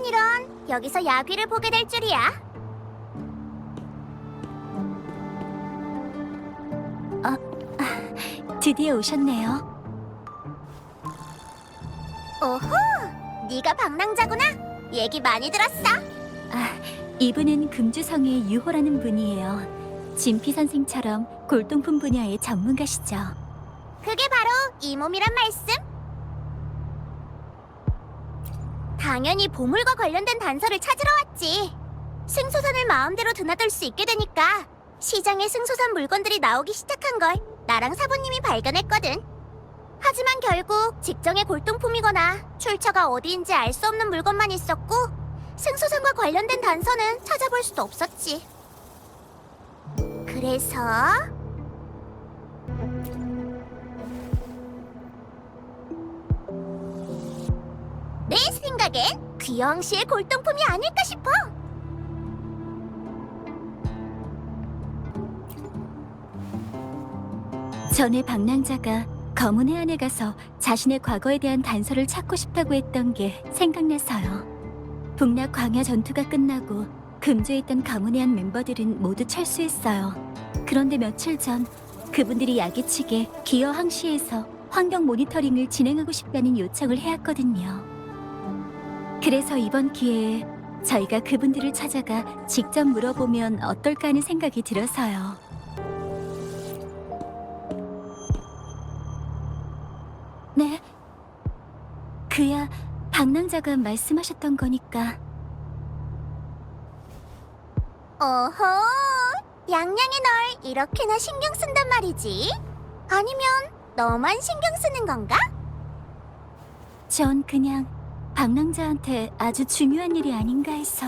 이런 여기서 야귀를 보게 될 줄이야. 드디어 오셨네요. 오호, 네가 방랑자구나. 얘기 많이 들었어. 이분은 금주성의 유호라는 분이에요. 진피 선생처럼 골동품 분야의 전문가시죠. 그게 바로 이 몸이란 말씀? 당연히 보물과 관련된 단서를 찾으러 왔지. 승소산을 마음대로 드나들 수 있게 되니까 시장에 승소산 물건들이 나오기 시작한 걸 나랑 사부님이 발견했거든. 하지만 결국 직정의 골동품이거나 출처가 어디인지 알 수 없는 물건만 있었고 승소산과 관련된 단서는 찾아볼 수도 없었지. 그래서 내 생각엔 귀여왕 씨의 골동품이 아닐까 싶어. 전에 방랑자가 검은 해안에 가서 자신의 과거에 대한 단서를 찾고 싶다고 했던 게 생각나서요. 북락 광야 전투가 끝나고 금주에 있던 검은 해안 멤버들은 모두 철수했어요. 그런데 며칠 전 그분들이 야기치게 기어 항시에서 환경 모니터링을 진행하고 싶다는 요청을 해왔거든요. 그래서 이번 기회에 저희가 그분들을 찾아가 직접 물어보면 어떨까 하는 생각이 들어서요. 네, 그야 방랑자가 말씀하셨던 거니까. 어허, 양양이 널 이렇게나 신경 쓴단 말이지? 아니면 너만 신경 쓰는 건가? 전 그냥 방랑자한테 아주 중요한 일이 아닌가 해서.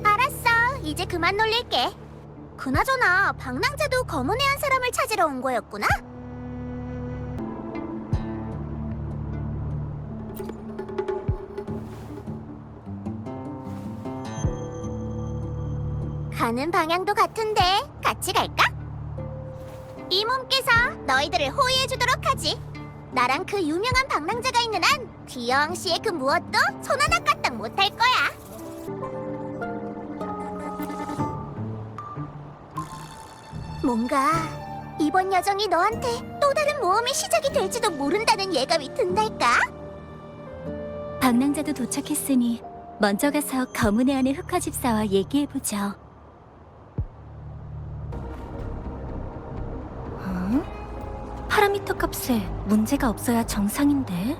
알았어, 이제 그만 놀릴게. 그나저나 방랑자도 검은 해안 사람을 찾으러 온 거였구나? 가는 방향도 같은데 같이 갈까? 이 몸께서 너희들을 호위해주도록 하지. 나랑 그 유명한 방랑자가 있는 한 귀여왕 씨의 그 무엇도 손 하나 까딱 못할 거야. 뭔가 이번 여정이 너한테 또 다른 모험의 시작이 될지도 모른다는 예감이 든달까? 방랑자도 도착했으니 먼저 가서 검은 해안의 흑화집사와 얘기해보죠. 파라미터 값에 문제가 없어야 정상인데,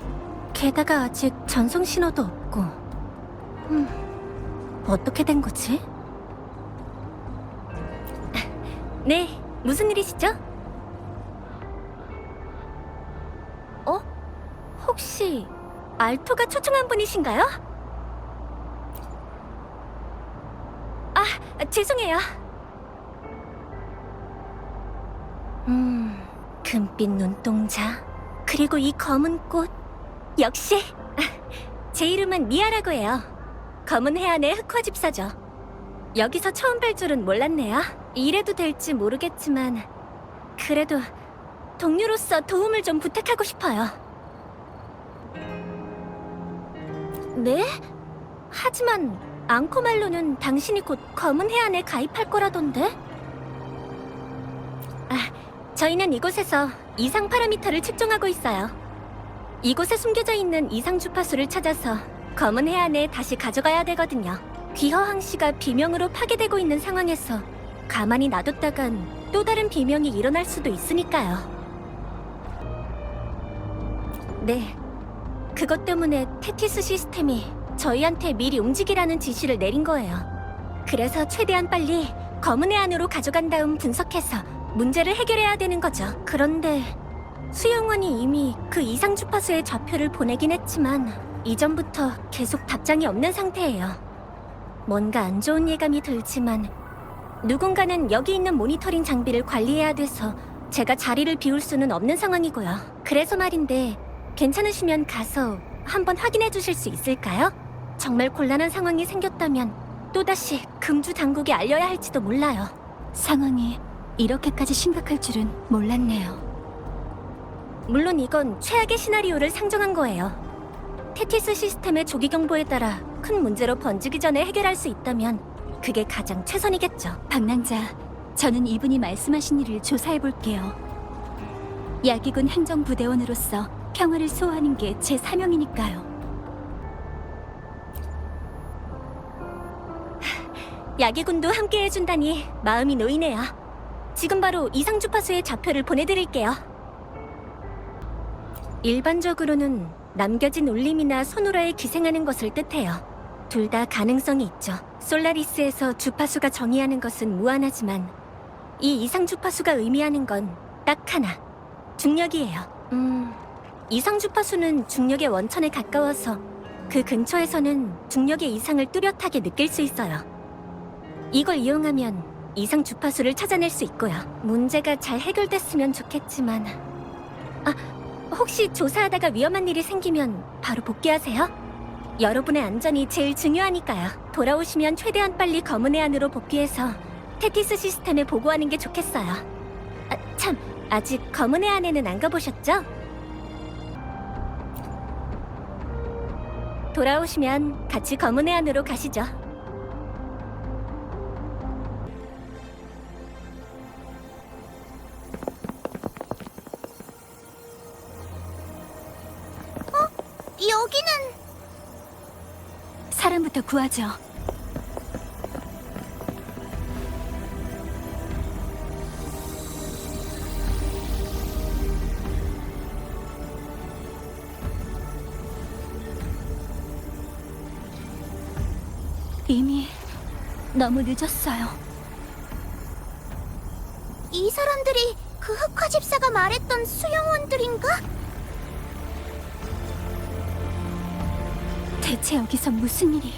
게다가 아직 전송 신호도 없고. 어떻게 된 거지? 네, 무슨 일이시죠? 혹시 알토가 초청한 분이신가요? 죄송해요. 금빛 눈동자, 그리고 이 검은 꽃. 역시 제 이름은 미아라고 해요. 검은 해안의 흑화집사죠. 여기서 처음 뵐 줄은 몰랐네요. 이래도 될지 모르겠지만 그래도 동료로서 도움을 좀 부탁하고 싶어요. 네? 하지만 앙코말로는 당신이 곧 검은 해안에 가입할 거라던데? 저희는 이곳에서 이상 파라미터를 측정하고 있어요. 이곳에 숨겨져 있는 이상 주파수를 찾아서 검은 해안에 다시 가져가야 되거든요. 귀허항 씨가 비명으로 파괴되고 있는 상황에서 가만히 놔뒀다간 또 다른 비명이 일어날 수도 있으니까요. 네, 그것 때문에 테티스 시스템이 저희한테 미리 움직이라는 지시를 내린 거예요. 그래서 최대한 빨리 검은 해안으로 가져간 다음 분석해서 문제를 해결해야 되는 거죠. 그런데 수영원이 이미 그 이상 주파수의 좌표를 보내긴 했지만 이전부터 계속 답장이 없는 상태예요. 뭔가 안 좋은 예감이 들지만 누군가는 여기 있는 모니터링 장비를 관리해야 돼서 제가 자리를 비울 수는 없는 상황이고요. 그래서 말인데 괜찮으시면 가서 한번 확인해 주실 수 있을까요? 정말 곤란한 상황이 생겼다면 또다시 금주 당국에 알려야 할지도 몰라요. 상황이 이렇게까지 심각할 줄은 몰랐네요. 물론 이건 최악의 시나리오를 상정한 거예요. 테티스 시스템의 조기 경보에 따라 큰 문제로 번지기 전에 해결할 수 있다면 그게 가장 최선이겠죠. 방랑자, 저는 이분이 말씀하신 일을 조사해 볼게요. 야기군 행정부대원으로서 평화를 수호하는 게 제 사명이니까요. 야기군도 함께 해준다니 마음이 놓이네요. 지금 바로 이상 주파수의 좌표를 보내드릴게요. 일반적으로는 남겨진 울림이나 손으로에 기생하는 것을 뜻해요. 둘 다 가능성이 있죠. 솔라리스에서 주파수가 정의하는 것은 무한하지만 이 이상 주파수가 의미하는 건 딱 하나, 중력이에요. 이상 주파수는 중력의 원천에 가까워서 그 근처에서는 중력의 이상을 뚜렷하게 느낄 수 있어요. 이걸 이용하면 이상 주파수를 찾아낼 수 있고요. 문제가 잘 해결됐으면 좋겠지만 혹시 조사하다가 위험한 일이 생기면 바로 복귀하세요. 여러분의 안전이 제일 중요하니까요. 돌아오시면 최대한 빨리 검은의 안으로 복귀해서 테티스 시스템에 보고하는 게 좋겠어요. 참, 아직 검은의 안에는 안 가보셨죠? 돌아오시면 같이 검은의 안으로 가시죠. 여기는 사람부터 구하죠. 이미 너무 늦었어요. 이 사람들이 그 흑화 집사가 말했던 수용원들인가? 대체 여기서 무슨 일이?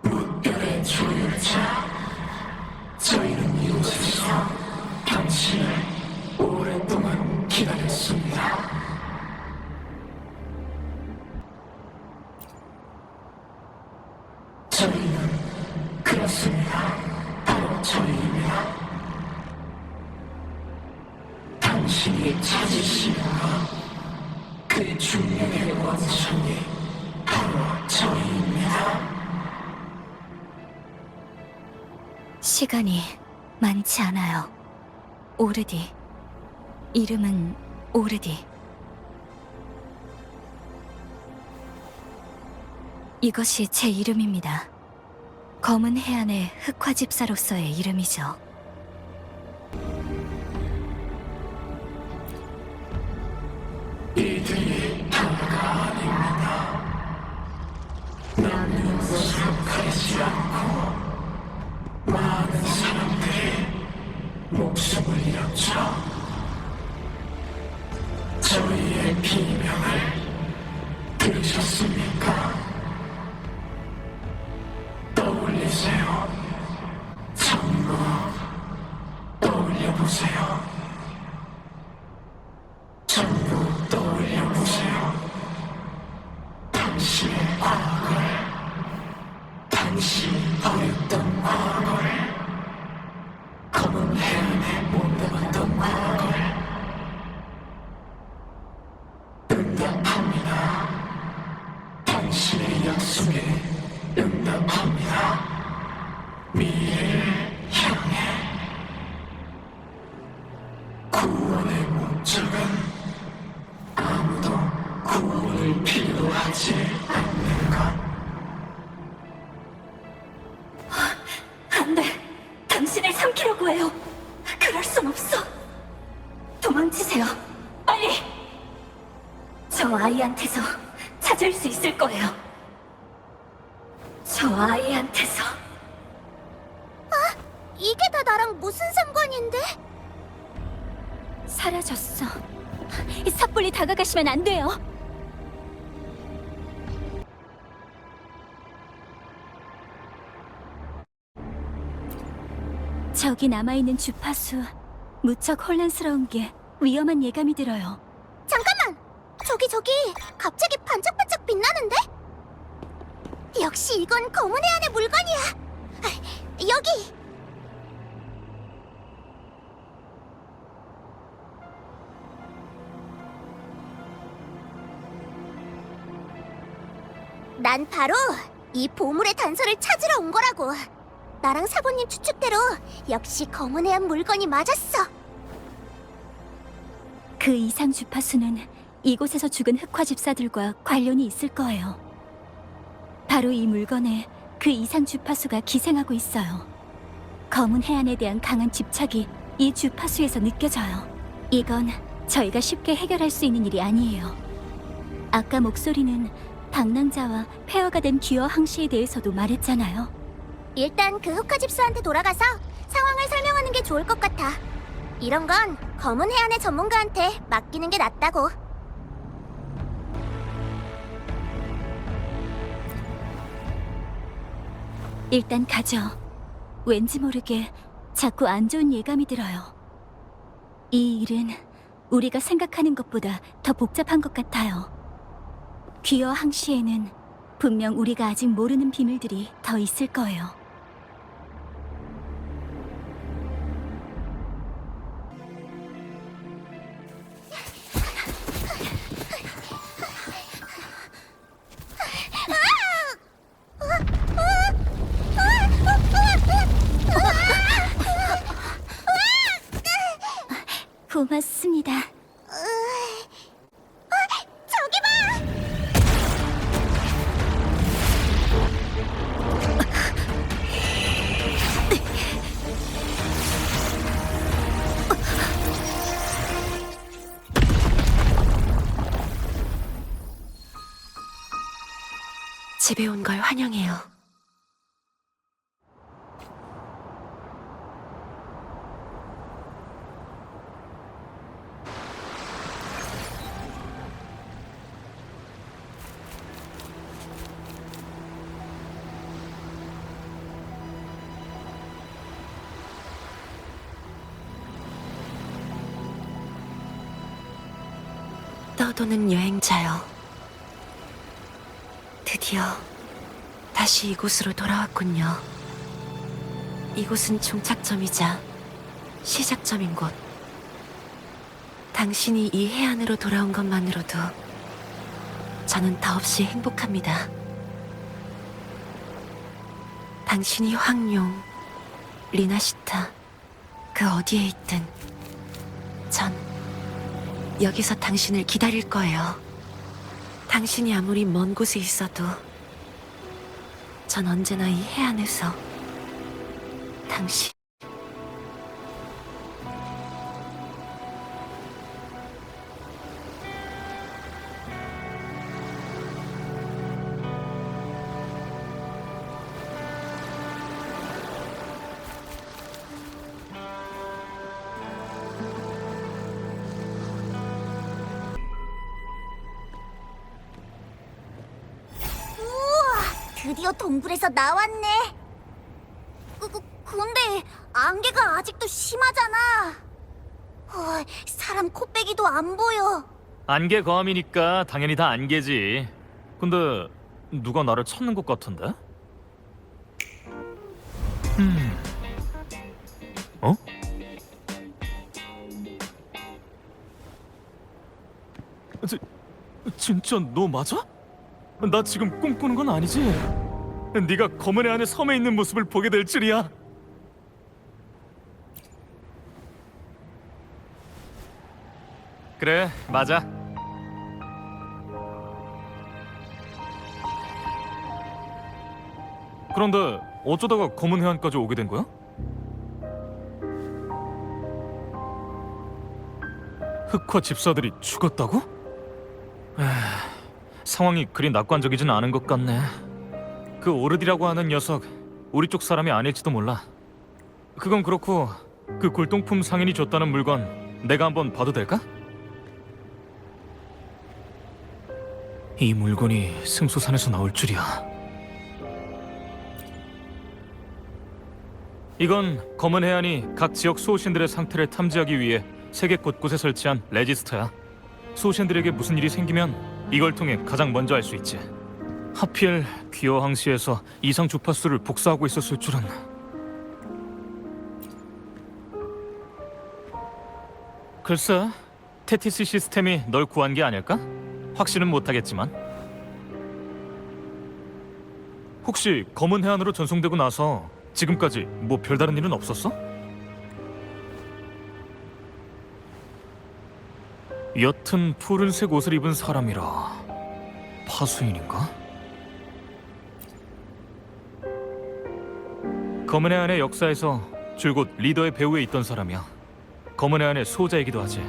무별의 조율자, 저희는 이곳에서 당신을 오랫동안 기다렸습니다. 저희는 그렇습니다. 바로 저희입니다. 당신이 찾으시는 것, 그 중력의 원천이 바로 저희입니다. 시간이 많지 않아요. 오르디. 이름은 오르디. 이것이 제 이름입니다. 검은 해안의 흑화 집사로서의 이름이죠. 이들이 다가 아닙니다. 남는 곳으로 가지 않고 많은 사람들이 목숨을 잃었죠. 저희의 비명을 들으셨습니까? 떠올리세요. 전부 떠올려보세요. 전부 떠올려보세요. 당신의 과거를, 당신이 버렸던 과거를, 검은 해안에 몸담았던 과거를. 응답합니다. 당신의 약속에 응답합니다. 미래를 향해. 구원의 목적은 아무도 구원을 필요하지 않는 것. 안 돼! 당신을 삼키려고 해요! 그럴 순 없어! 도망치세요! 빨리! 저 아이한테서 찾을 수 있을 거예요. 저 아이한테서. 이게 다 나랑 무슨 상관인데? 사라졌어. 섣불리 다가가시면 안 돼요. 저기 남아있는 주파수, 무척 혼란스러운 게 위험한 예감이 들어요. 잠깐만! 저기 갑자기 반짝반짝 빛나는데? 역시 이건 검은 해안의 물건이야. 여기. 난 바로 이 보물의 단서를 찾으러 온 거라고. 나랑 사부님 추측대로 역시 검은 해안 물건이 맞았어. 그 이상 주파수는 이곳에서 죽은 흑화 집사들과 관련이 있을 거예요. 바로 이 물건에 그 이상 주파수가 기생하고 있어요. 검은 해안에 대한 강한 집착이 이 주파수에서 느껴져요. 이건 저희가 쉽게 해결할 수 있는 일이 아니에요. 아까 목소리는 방랑자와 폐허가 된 귀어 항시에 대해서도 말했잖아요. 일단 그 흑화 집사한테 돌아가서 상황을 설명하는 게 좋을 것 같아. 이런 건 검은 해안의 전문가한테 맡기는 게 낫다고. 일단 가죠. 왠지 모르게 자꾸 안 좋은 예감이 들어요. 이 일은 우리가 생각하는 것보다 더 복잡한 것 같아요. 귀어 항시에는 분명 우리가 아직 모르는 비밀들이 더 있을 거예요. 고맙습니다. 저기 봐! 집에 온 걸 환영해요. 떠도는 여행자요. 드디어 다시 이곳으로 돌아왔군요. 이곳은 종착점이자 시작점인 곳. 당신이 이 해안으로 돌아온 것만으로도 저는 더없이 행복합니다. 당신이 황룡, 리나시타, 그 어디에 있든 전 여기서 당신을 기다릴 거예요. 당신이 아무리 먼 곳에 있어도 전 언제나 이 해안에서 당신 우와, 드디어 동굴에서 나왔네. 근데 안개가 아직도 심하잖아. 사람 코빼기도 안 보여. 안개 거함이니까 당연히 다 안개지. 근데 누가 나를 찾는 것 같은데? 어? 진짜 너 맞아? 나 지금 꿈꾸는 건 아니지? 네가 검은 해 안에 섬에 있는 모습을 보게 될 줄이야. 그래, 맞아. 그런데 어쩌다가 검은 해안까지 오게 된 거야? 흑화 집사들이 죽었다고? 상황이 그리 낙관적이진 않은 것 같네. 그 오르디라고 하는 녀석 우리 쪽 사람이 아닐지도 몰라. 그건 그렇고 그 골동품 상인이 줬다는 물건 내가 한번 봐도 될까? 이 물건이 승소산에서 나올 줄이야. 이건 검은 해안이 각 지역 수호신들의 상태를 탐지하기 위해 세계 곳곳에 설치한 레지스터야. 수호신들에게 무슨 일이 생기면 이걸 통해 가장 먼저 알 수 있지. 하필 귀여 항시에서 이상 주파수를 복사하고 있었을 줄은. 글쎄, 테티스 시스템이 널 구한 게 아닐까? 확신은 못하겠지만. 혹시 검은 해안으로 전송되고 나서 지금까지 뭐 별다른 일은 없었어? 옅은 푸른색 옷을 입은 사람이라 파수인인가? 검은 해안의 역사에서 줄곧 리더의 배후에 있던 사람이야. 검은 해안의 수호자이기도 하지.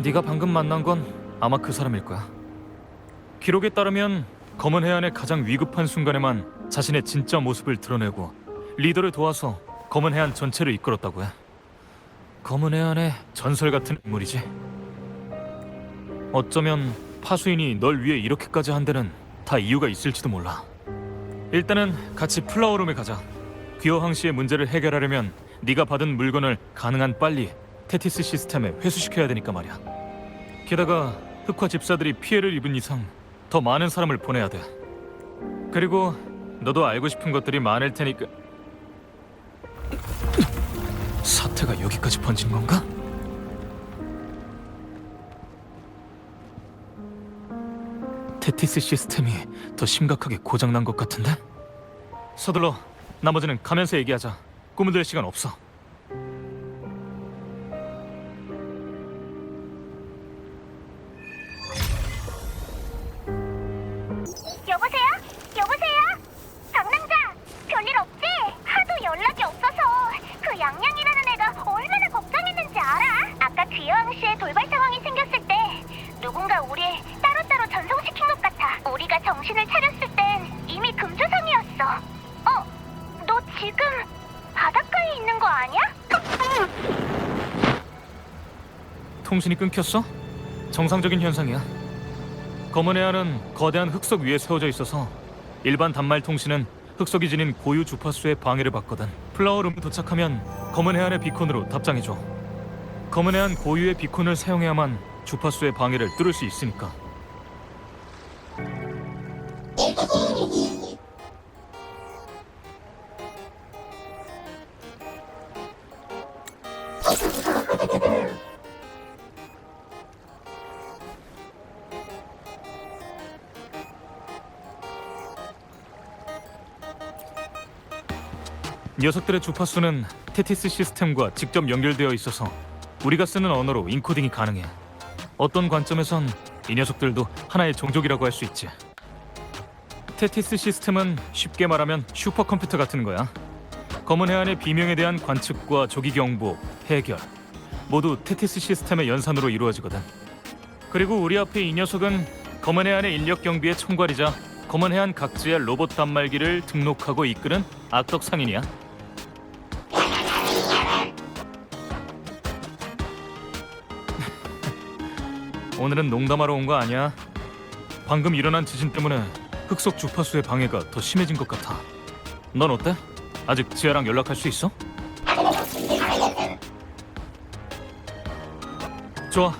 네가 방금 만난 건 아마 그 사람일 거야. 기록에 따르면 검은 해안의 가장 위급한 순간에만 자신의 진짜 모습을 드러내고 리더를 도와서 검은 해안 전체를 이끌었다고 해. 검은 해안의 전설 같은 인물이지. 어쩌면 파수인이 널 위해 이렇게까지 한 데는 다 이유가 있을지도 몰라. 일단은 같이 플라워룸에 가자. 귀여 항시의 문제를 해결하려면 네가 받은 물건을 가능한 빨리 테티스 시스템에 회수시켜야 되니까 말이야. 게다가 흑화 집사들이 피해를 입은 이상 더 많은 사람을 보내야 돼. 그리고 너도 알고 싶은 것들이 많을 테니까. 사태가 여기까지 번진 건가? 테티스 시스템이 더 심각하게 고장난 것 같은데? 서둘러. 나머지는 가면서 얘기하자. 꾸물들 시간 없어. 여보세요? 여보세요? 방랑자, 별일 없지? 하도 연락이 없어서 그 양양이라는 애가 얼마나 걱정했는지 알아? 아까 귀여왕 씨의 돌발 상황이 생겼을 때 누군가 우리 따로따로 전송시킨 것 같아. 우리가 정신을 차렸을 땐 이미 금조선이었어. 너 지금 바닷가에 있는 거 아니야? 통신이 끊겼어? 정상적인 현상이야. 검은 해안은 거대한 흑석 위에 세워져 있어서 일반 단말 통신은 흑석이 지닌 고유 주파수의 방해를 받거든. 플라워룸에 도착하면 검은 해안의 비콘으로 답장해줘. 검은 해안 고유의 비콘을 사용해야만 주파수의 방해를 뚫을 수 있으니까. 녀석들의 주파수는 테티스 시스템과 직접 연결되어 있어서 우리가 쓰는 언어로 인코딩이 가능해. 어떤 관점에선 이 녀석들도 하나의 종족이라고 할 수 있지. 테티스 시스템은 쉽게 말하면 슈퍼컴퓨터 같은 거야. 검은 해안의 비명에 대한 관측과 조기 경보, 해결 모두 테티스 시스템의 연산으로 이루어지거든. 그리고 우리 앞에 이 녀석은 검은 해안의 인력 경비의 총괄이자 검은 해안 각지의 로봇 단말기를 등록하고 이끄는 악덕 상인이야. 오늘은 농담하러 온 거 아니야. 방금 일어난 지진 때문에 흑석 주파수의 방해가 더 심해진 것 같아. 넌 어때? 아직 지아랑 연락할 수 있어? 좋아.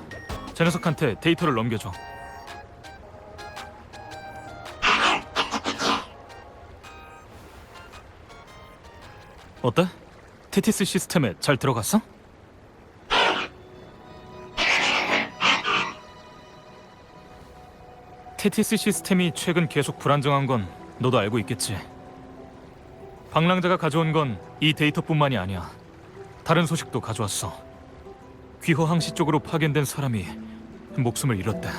저 녀석한테 데이터를 넘겨줘. 어때? 테티스 시스템에 잘 들어갔어? 테티스 시스템이 최근 계속 불안정한 건 너도 알고 있겠지. 방랑자가 가져온 건 이 데이터뿐만이 아니야. 다른 소식도 가져왔어. 귀호 항시 쪽으로 파견된 사람이 목숨을 잃었대.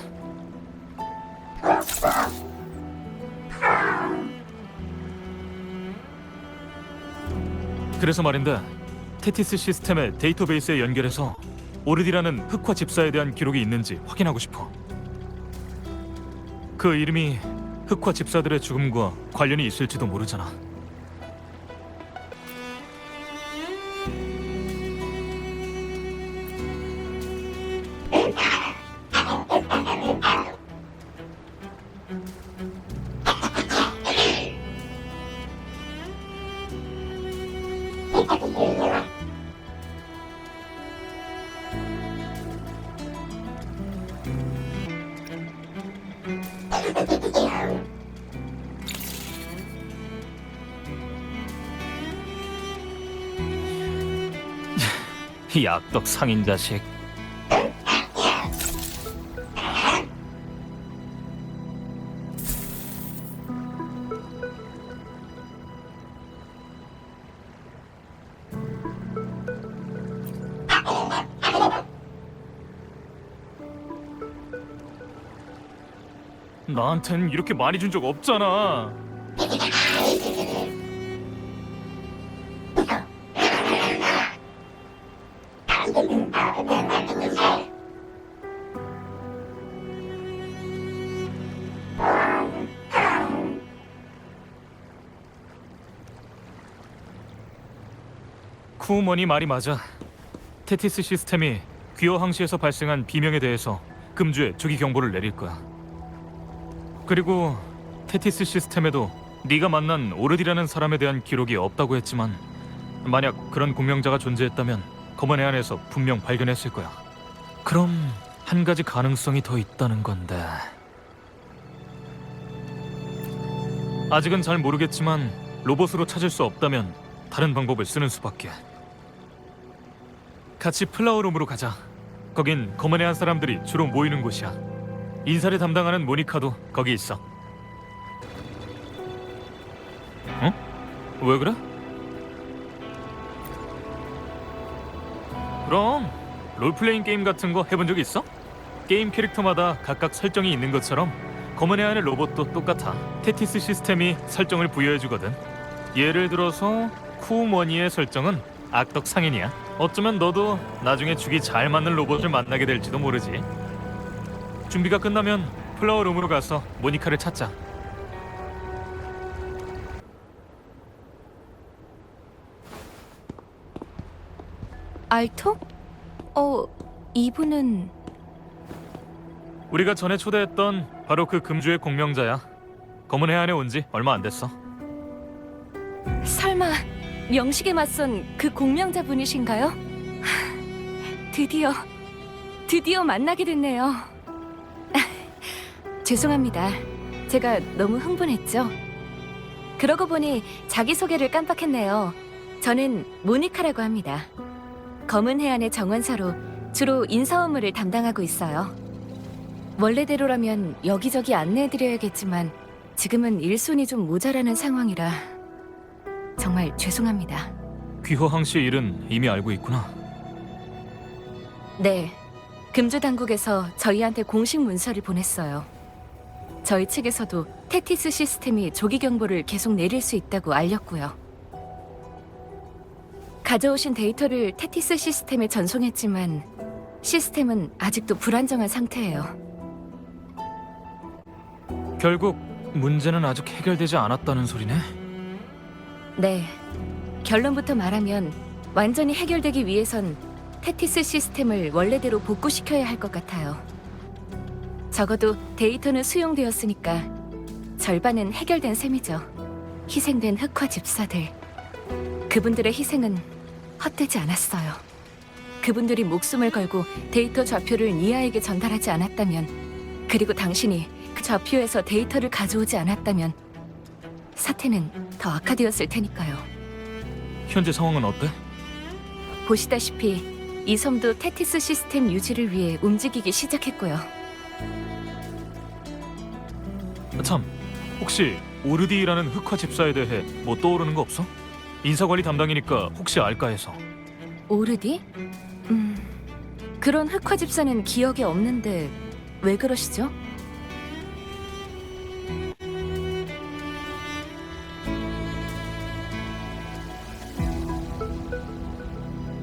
그래서 말인데 테티스 시스템의 데이터베이스에 연결해서 오르디라는 흑화 집사에 대한 기록이 있는지 확인하고 싶어. 그 이름이 흑화 집사들의 죽음과 관련이 있을지도 모르잖아. 이 악덕 상인 자식. 나한텐 이렇게 많이 준 적 없잖아. 쿠우머니 말이 맞아. 테티스 시스템이 귀어 항시에서 발생한 비명에 대해서 금주에 조기 경보를 내릴 거야. 그리고 테티스 시스템에도 네가 만난 오르디라는 사람에 대한 기록이 없다고 했지만 만약 그런 공명자가 존재했다면 검은 해안에서 분명 발견했을 거야. 그럼 한 가지 가능성이 더 있다는 건데. 아직은 잘 모르겠지만 로봇으로 찾을 수 없다면 다른 방법을 쓰는 수밖에. 같이 플라워룸으로 가자. 거긴 검은 해안 사람들이 주로 모이는 곳이야. 인사를 담당하는 모니카도 거기 있어. 응? 왜 그래? 그럼 롤플레잉 게임 같은 거 해본 적 있어? 게임 캐릭터마다 각각 설정이 있는 것처럼 검은 해안의 로봇도 똑같아. 테티스 시스템이 설정을 부여해주거든. 예를 들어서 쿠우머니의 설정은 악덕 상인이야. 어쩌면 너도 나중에 죽이 잘 맞는 로봇을 만나게 될지도 모르지. 준비가 끝나면 플라워룸으로 가서 모니카를 찾자. 알토? 이분은 우리가 전에 초대했던 바로 그 금주의 공명자야. 검은 해안에 온 지 얼마 안 됐어. 설마 명식에 맞선 그 공명자 분이신가요? 하, 드디어 만나게 됐네요. 죄송합니다. 제가 너무 흥분했죠? 그러고 보니 자기소개를 깜빡했네요. 저는 모니카라고 합니다. 검은 해안의 정원사로 주로 인사 업무를 담당하고 있어요. 원래대로라면 여기저기 안내해드려야겠지만 지금은 일손이 좀 모자라는 상황이라 정말 죄송합니다. 귀허항 씨의 일은 이미 알고 있구나. 네, 금주 당국에서 저희한테 공식 문서를 보냈어요. 저희 측에서도 테티스 시스템이 조기 경보를 계속 내릴 수 있다고 알렸고요. 가져오신 데이터를 테티스 시스템에 전송했지만 시스템은 아직도 불안정한 상태예요. 결국 문제는 아직 해결되지 않았다는 소리네. 네, 결론부터 말하면 완전히 해결되기 위해선 테티스 시스템을 원래대로 복구시켜야 할 것 같아요. 적어도 데이터는 수용되었으니까 절반은 해결된 셈이죠. 희생된 흑화 집사들. 그분들의 희생은 헛되지 않았어요. 그분들이 목숨을 걸고 데이터 좌표를 니아에게 전달하지 않았다면, 그리고 당신이 그 좌표에서 데이터를 가져오지 않았다면 사태는 더 악화되었을 테니까요. 현재 상황은 어때? 보시다시피 이 섬도 테티스 시스템 유지를 위해 움직이기 시작했고요. 참, 혹시 오르디라는 흑화 집사에 대해 뭐 떠오르는 거 없어? 인사관리 담당이니까 혹시 알까 해서. 오르디? 그런 흑화 집사는 기억에 없는데 왜 그러시죠?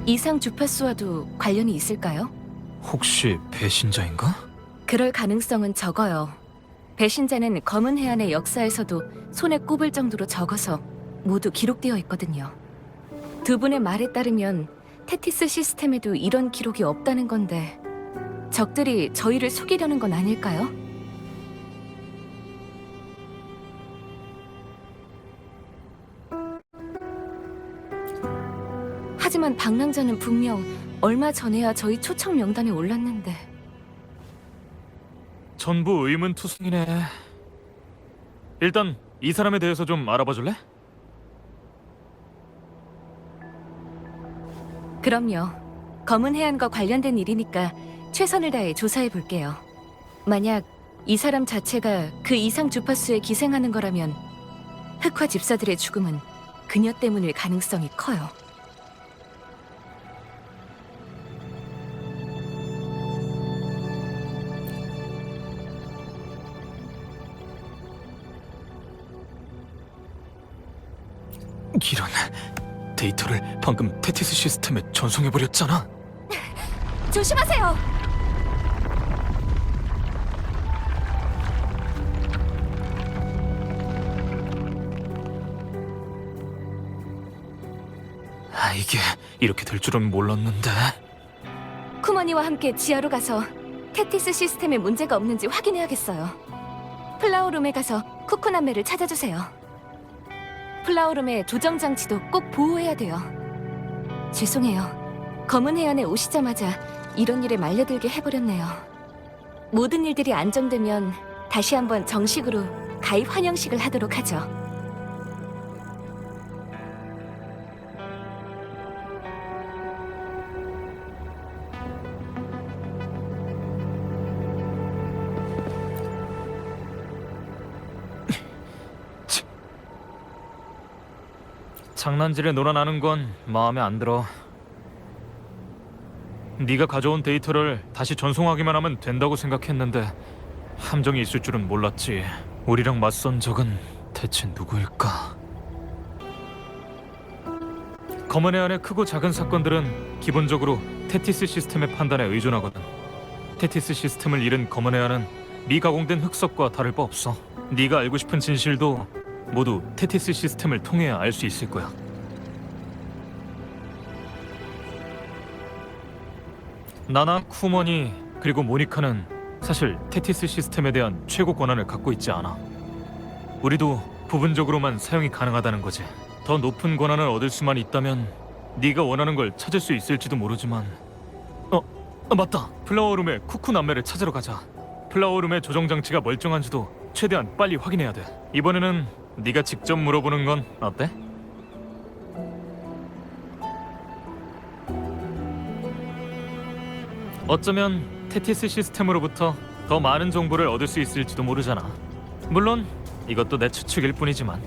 이상 주파수와도 관련이 있을까요? 혹시 배신자인가? 그럴 가능성은 적어요. 배신자는 검은 해안의 역사에서도 손에 꼽을 정도로 적어서 모두 기록되어 있거든요. 두 분의 말에 따르면 테티스 시스템에도 이런 기록이 없다는 건데 적들이 저희를 속이려는 건 아닐까요? 하지만 방랑자는 분명 얼마 전에야 저희 초청 명단에 올랐는데. 전부 의문투성이네. 일단 이 사람에 대해서 좀 알아봐 줄래? 그럼요. 검은 해안과 관련된 일이니까 최선을 다해 조사해 볼게요. 만약 이 사람 자체가 그 이상 주파수에 기생하는 거라면 흑화 집사들의 죽음은 그녀 때문일 가능성이 커요. 이런, 데이터를 방금 테티스 시스템에 전송해버렸잖아. 조심하세요. 이게 이렇게 될 줄은 몰랐는데. 쿠머니와 함께 지하로 가서 테티스 시스템에 문제가 없는지 확인해야겠어요. 플라워룸에 가서 쿠쿠남매를 찾아주세요. 플라워룸의 조정 장치도 꼭 보호해야 돼요. 죄송해요. 검은 해안에 오시자마자 이런 일에 말려들게 해버렸네요. 모든 일들이 안정되면 다시 한번 정식으로 가입 환영식을 하도록 하죠. 장난질에 놀아나는 건 마음에 안 들어. 네가 가져온 데이터를 다시 전송하기만 하면 된다고 생각했는데 함정이 있을 줄은 몰랐지. 우리랑 맞선 적은 대체 누구일까? 검은 해안의 크고 작은 사건들은 기본적으로 테티스 시스템의 판단에 의존하거든. 테티스 시스템을 잃은 검은 해안은 미가공된 흑석과 다를 바 없어. 네가 알고 싶은 진실도 모두 테티스 시스템을 통해야 알 수 있을 거야. 나나 쿠머니 그리고 모니카는 사실 테티스 시스템에 대한 최고 권한을 갖고 있지 않아. 우리도 부분적으로만 사용이 가능하다는 거지. 더 높은 권한을 얻을 수만 있다면 네가 원하는 걸 찾을 수 있을지도 모르지만 맞다. 플라워룸의 쿠쿠 남매를 찾으러 가자. 플라워룸의 조정 장치가 멀쩡한지도 최대한 빨리 확인해야 돼. 이번에는 네가 직접 물어보는 건 어때? 어쩌면 테티스 시스템으로부터 더 많은 정보를 얻을 수 있을지도 모르잖아. 물론 이것도 내 추측일 뿐이지만.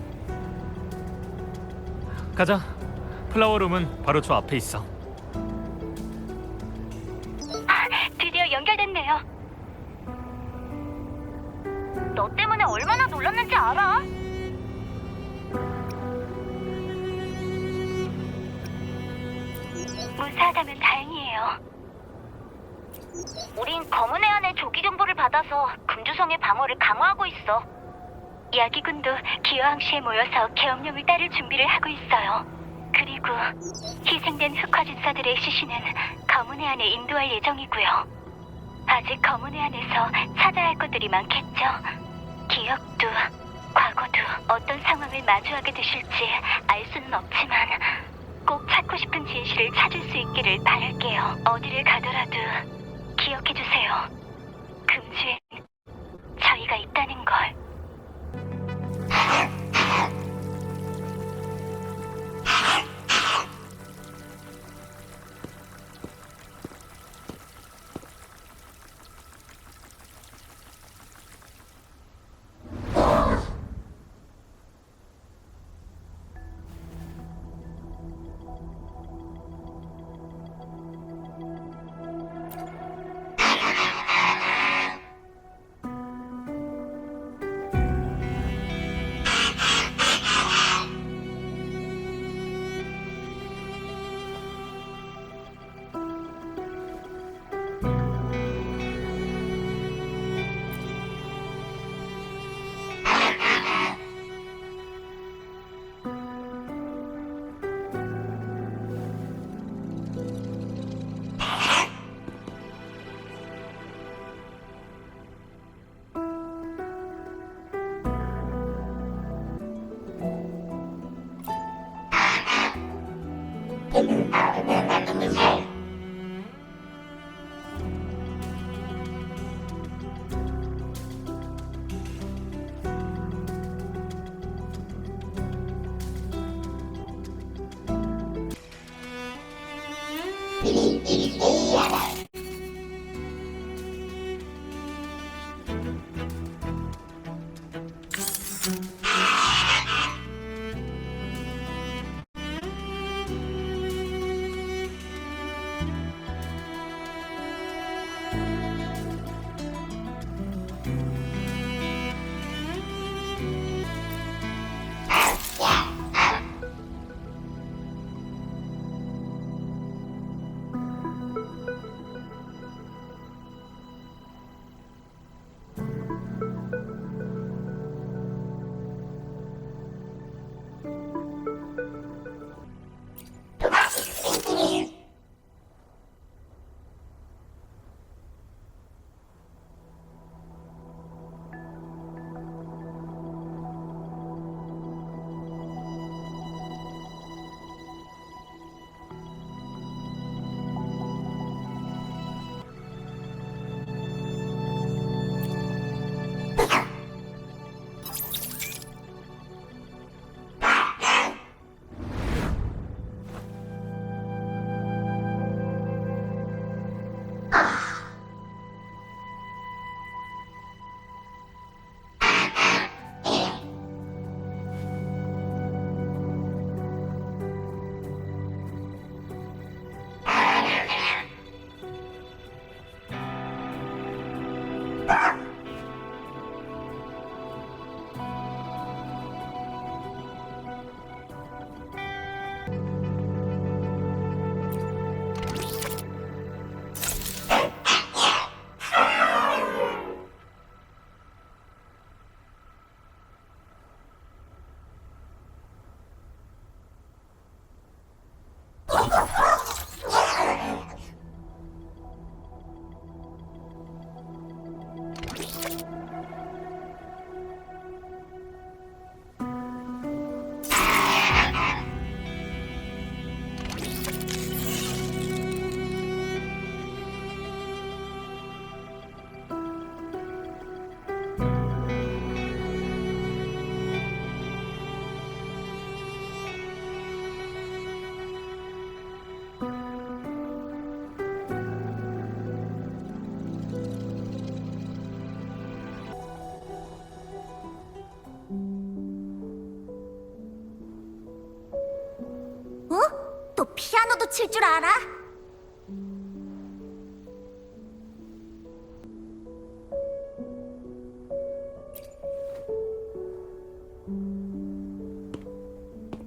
가자. 플라워룸은 바로 저 앞에 있어. 드디어 연결됐네요. 너 때문에 얼마나 놀랐는지 알아? 무사하다면 다행이에요. 우린 검은 해안의 조기 정보를 받아서 금주성의 방어를 강화하고 있어. 야기군도 기어항시에 모여서 계엄령을 따를 준비를 하고 있어요. 그리고 희생된 흑화집사들의 시신은 검은 해안에 인도할 예정이고요. 아직 검은 해안에서 찾아야 할 것들이 많겠죠. 기억도 과거도 어떤 상황을 마주하게 되실지 알 수는 없지만 꼭 찾고 싶은 진실을 찾을 수 있기를 바랄게요. 어디를 가더라도 기억해주세요. 금주엔 저희가 있다는 걸. 어? 너 피아노도 칠 줄 알아?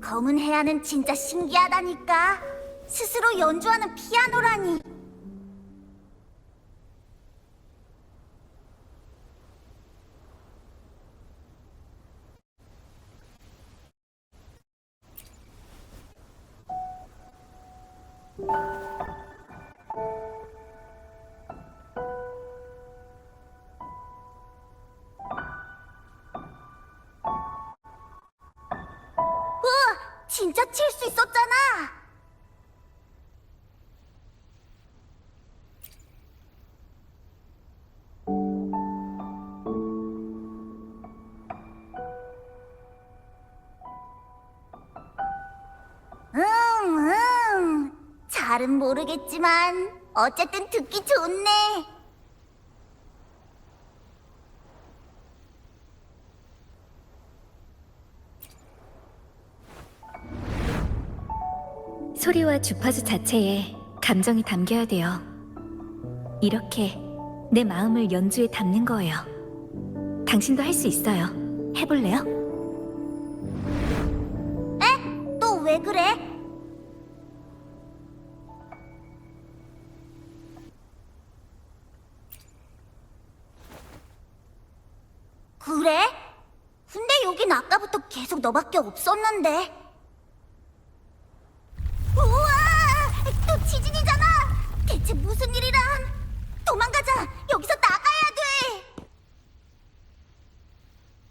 검은 해안은 진짜 신기하다니까. 스스로 연주하는 피아노라니. 우와, 진짜 칠 수 있었잖아. 잘은 모르겠지만 어쨌든 듣기 좋네. 소리와 주파수 자체에 감정이 담겨야 돼요. 이렇게 내 마음을 연주에 담는 거예요. 당신도 할 수 있어요. 해볼래요? 에? 또 왜 그래? 그래? 근데 여긴 아까부터 계속 너밖에 없었는데. 우와! 또 지진이잖아! 대체 무슨 일이람? 도망가자!